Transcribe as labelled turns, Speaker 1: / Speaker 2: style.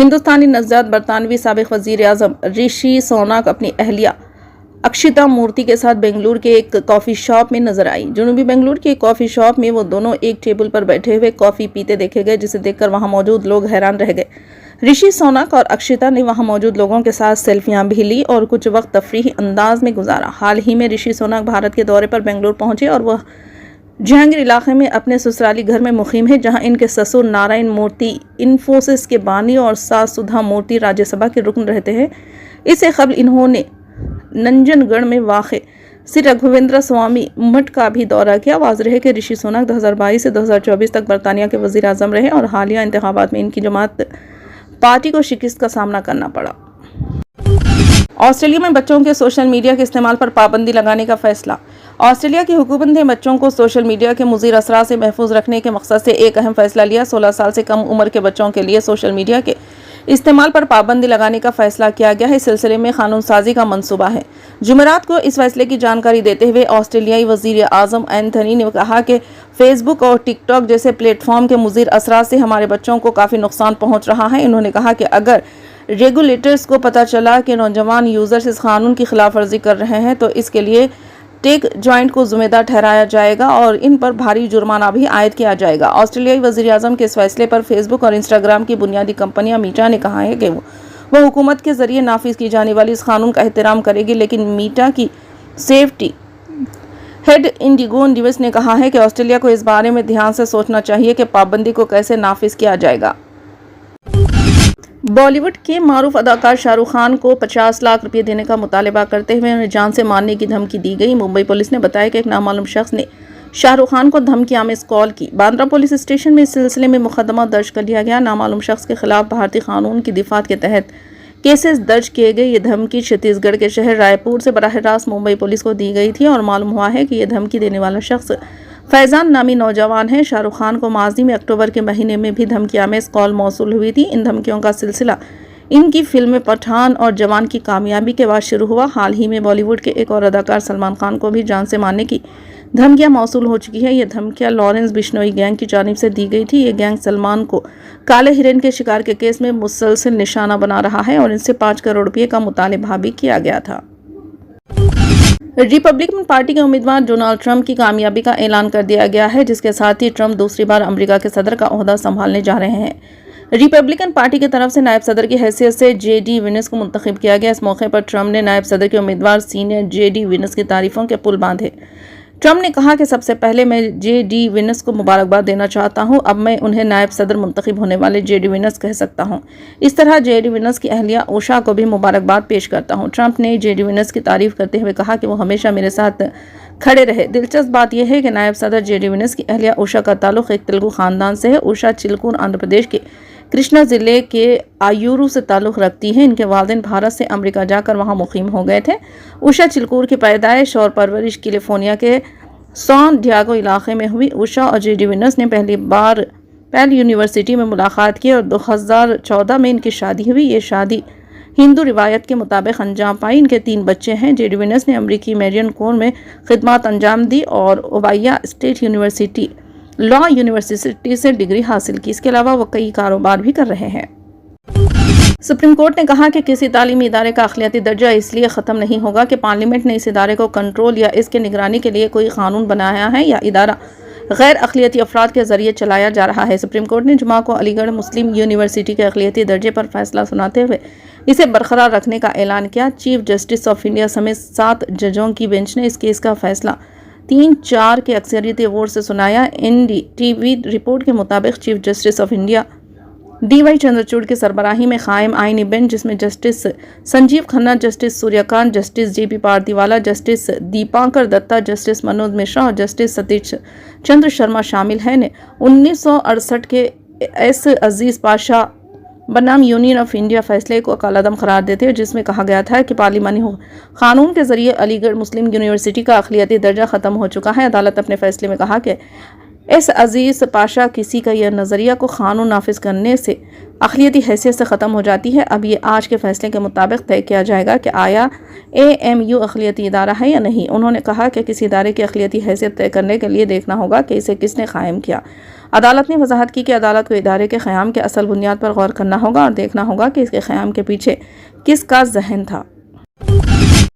Speaker 1: हिंदुस्तानी नज़ात बरतानवी साबिक वज़ीर आज़म ऋषि सोनाक अपनी अहलिया अक्षिता मूर्ति के साथ बेंगलुरु के एक कॉफ़ी शॉप में नजर आई। जनूबी बेंगलुरु के एक कॉफ़ी शॉप में वो दोनों एक टेबल पर बैठे हुए कॉफ़ी पीते देखे गए, जिसे देखकर वहां मौजूद लोग हैरान रह गए। ऋषि सोनाक और अक्षिता ने वहां मौजूद लोगों के साथ सेल्फियां भी ली और कुछ वक्त तफरीही अंदाज में गुजारा। हाल ही में ऋषि सोनाक भारत के दौरे पर बेंगलुरु पहुंचे और वह जहांगीर इलाके में अपने ससुराली घर में मुकीम है, जहां इनके ससुर नारायण मूर्ति इन्फोसिस के बानी और सास सुधा मूर्ति राज्यसभा के रुकन रहते हैं। इससे कबल इन्होंने नंजनगढ़ में वाक़े श्री रघुवेंद्र स्वामी मठ का भी दौरा किया। वाज़ेह है कि ऋषि सोनाक 2022 से 2024 तक बरतानिया के वज़ीर आज़म रहे और हालिया इंतखाबात में इनकी जमात पार्टी को शिकस्त का सामना करना पड़ा। ऑस्ट्रेलिया में बच्चों के सोशल मीडिया के इस्तेमाल पर पाबंदी लगाने का फैसला। ऑस्ट्रेलिया की हुकूमत ने बच्चों को सोशल मीडिया के मुज़िर असरात से महफूज रखने के मकसद से एक अहम फैसला लिया। 16 साल से कम उम्र के बच्चों के लिए सोशल मीडिया के इस्तेमाल पर पाबंदी लगाने का फैसला किया गया है। इस सिलसिले में कानून साजी का मंसूबा है। जुमेरात को इस फैसले की जानकारी देते हुए ऑस्ट्रेलियाई वज़ीर आज़म एंथनी ने कहा कि फेसबुक और टिकटॉक जैसे प्लेटफॉर्म के मुज़िर असरात से हमारे बच्चों को काफ़ी नुकसान पहुंच रहा है। उन्होंने कहा कि अगर रेगुलेटर्स को पता चला कि नौजवान यूजर्स इस कानून की खिलाफ वर्जी कर रहे हैं तो इसके लिए टेक जॉइंट को जिम्मेदार ठहराया जाएगा और इन पर भारी जुर्माना भी आयद किया जाएगा। ऑस्ट्रेलियाई वज़ीर आज़म के इस फैसले पर फेसबुक और इंस्टाग्राम की बुनियादी कंपनियां मीटा ने कहा है कि वो हुकूमत के जरिए नाफिज की जाने वाली इस कानून का एहतराम करेगी, लेकिन मीटा की सेफ्टी हेड इंडिगो डिविस ने कहा है कि ऑस्ट्रेलिया को इस बारे में ध्यान से सोचना चाहिए कि पाबंदी को कैसे नाफिज किया जाएगा। बॉलीवुड के मारूफ अदाकार शाहरुख खान को 50 लाख रुपए देने का मुतालबा करते हुए उन्हें जान से मारने की धमकी दी गई। मुंबई पुलिस ने बताया कि एक नामालूम शख्स ने शाहरुख खान को धमकी आमेज कॉल की। बांद्रा पुलिस स्टेशन में इस सिलसिले में मुकदमा दर्ज कर लिया गया। नामालूम शख्स के खिलाफ भारतीय कानून की दिफात के तहत केसेस दर्ज किए गए। ये धमकी छत्तीसगढ़ के शहर रायपुर से बराह रास्त मुंबई पुलिस को दी गई थी और मालूम हुआ है कि यह धमकी देने वाला शख्स फैजान नामी नौजवान है। शाहरुख खान को माजी में अक्टूबर के महीने में भी धमकियां में कॉल मौसूल हुई थी। इन धमकियों का सिलसिला इनकी फिल्म पठान और जवान की कामयाबी के बाद शुरू हुआ। हाल ही में बॉलीवुड के एक और अदाकार सलमान खान को भी जान से मारने की धमकियां मौसूल हो चुकी है। ये धमकियां लॉरेंस बिश्नोई गैंग की जानिब से दी गई थी। ये गैंग सलमान को काले हिरन के शिकार के केस में मुसलसल निशाना बना रहा है और इनसे 5 करोड़ रुपये का मुतालबा भी किया गया था। रिपब्लिकन पार्टी के उम्मीदवार डोनाल्ड ट्रंप की कामयाबी का ऐलान कर दिया गया है, जिसके साथ ही ट्रंप दूसरी बार अमेरिका के सदर का ओहदा संभालने जा रहे हैं। रिपब्लिकन पार्टी की तरफ से नायब सदर की हैसियत से जेडी विनस को मुंतखब किया गया। इस मौके पर ट्रंप ने नायब सदर के उम्मीदवार सीनियर जेडी विनस की तारीफों के पुल बांधे। ट्रंप ने कहा कि सबसे पहले मैं जेडी विनस को मुबारकबाद देना चाहता हूं, अब मैं उन्हें नायब सदर मुंतखब होने वाले जेडी विनस कह सकता हूं। इस तरह जेडी विनस की अहलिया उषा को भी मुबारकबाद पेश करता हूं। ट्रंप ने जेडी विनस की तारीफ करते हुए कहा कि वो हमेशा मेरे साथ खड़े रहे। दिलचस्प बात यह है कि नायब सदर जेडी विनस की अहलिया उषा का ताल्लुक एक तेलुगु खानदान से है। उषा चिलकूर आंध्र प्रदेश के कृष्णा जिले के आयूरू से ताल्लुक़ रखती हैं। इनके वालिदैन भारत से अमेरिका जाकर वहां मुकीम हो गए थे। उषा चिलकूर की पैदाइश और परवरिश कैलिफोर्निया के सैन डिएगो इलाके में हुई। उषा और जेडी विनस ने पहली बार पेल यूनिवर्सिटी में मुलाकात की और 2014 में इनकी शादी हुई। ये शादी हिंदू रिवायत के मुताबिक अंजाम पाई। इनके 3 बच्चे हैं। जेडी विनस ने अमरीकी मेरियन कोर में खिदमत अंजाम दी और ओबाया स्टेट यूनिवर्सिटी लॉ यूनिवर्सिटी से डिग्री हासिल की। इसके अलावा वो कई कारोबार भी कर रहे हैं। सुप्रीम कोर्ट ने कहा कि किसी तालीमी इदारे का अखिलियती दर्जा इसलिए ख़त्म नहीं होगा कि पार्लियामेंट ने इस इदारे को कंट्रोल या इसके निगरानी के लिए कोई कानून बनाया है या इदारा गैर अखिलियती अफराद के जरिए चलाया जा रहा है। सुप्रीम कोर्ट ने जुमा को अलीगढ़ मुस्लिम यूनिवर्सिटी के अखिलियती दर्जे पर फैसला सुनाते हुए इसे बरकरार रखने का ऐलान किया। चीफ जस्टिस ऑफ इंडिया समेत 7 जजों की बेंच ने इस केस का फैसला 3-4 के अक्सरियती वोट से सुनाया। NDTV रिपोर्ट के मुताबिक chief justice of India DY Chandrachud की सरबराही में कायम आईनी बेंच, जिसमें justice Sanjiv Khanna, justice Suryakant, justice JP Pardiwala, justice Dipankar Datta, justice Manoj Mishra और जस्टिस सतीश चंद्र शर्मा शामिल हैं, ने 1968 के एस अजीज पाशा बनाम यूनियन ऑफ इंडिया फैसले को कालादम करार देते हुए जिसमें कहा गया था कि पार्लिमानी कानून के जरिए अलीगढ़ मुस्लिम यूनिवर्सिटी का अखिलियती दर्जा ख़त्म हो चुका है। अदालत अपने फैसले में कहा कि इस अजीज़ पाशा किसी का यह नज़रिया को कानून नाफिज करने से अक़लियती हैसियत से ख़त्म हो जाती है। अब ये आज के फैसले के मुताबिक तय किया जाएगा कि आया AMU अक़लियती इदारा है या नहीं। उन्होंने कहा कि किसी इदारे की अक़लियती हैसियत तय करने के लिए देखना होगा कि इसे किसने क़ायम किया। अदालत ने वजाहत की कि अदालत को इदारे के क़याम के असल बुनियाद पर गौर करना होगा और देखना होगा कि इसके क़याम के पीछे किसका जहन था।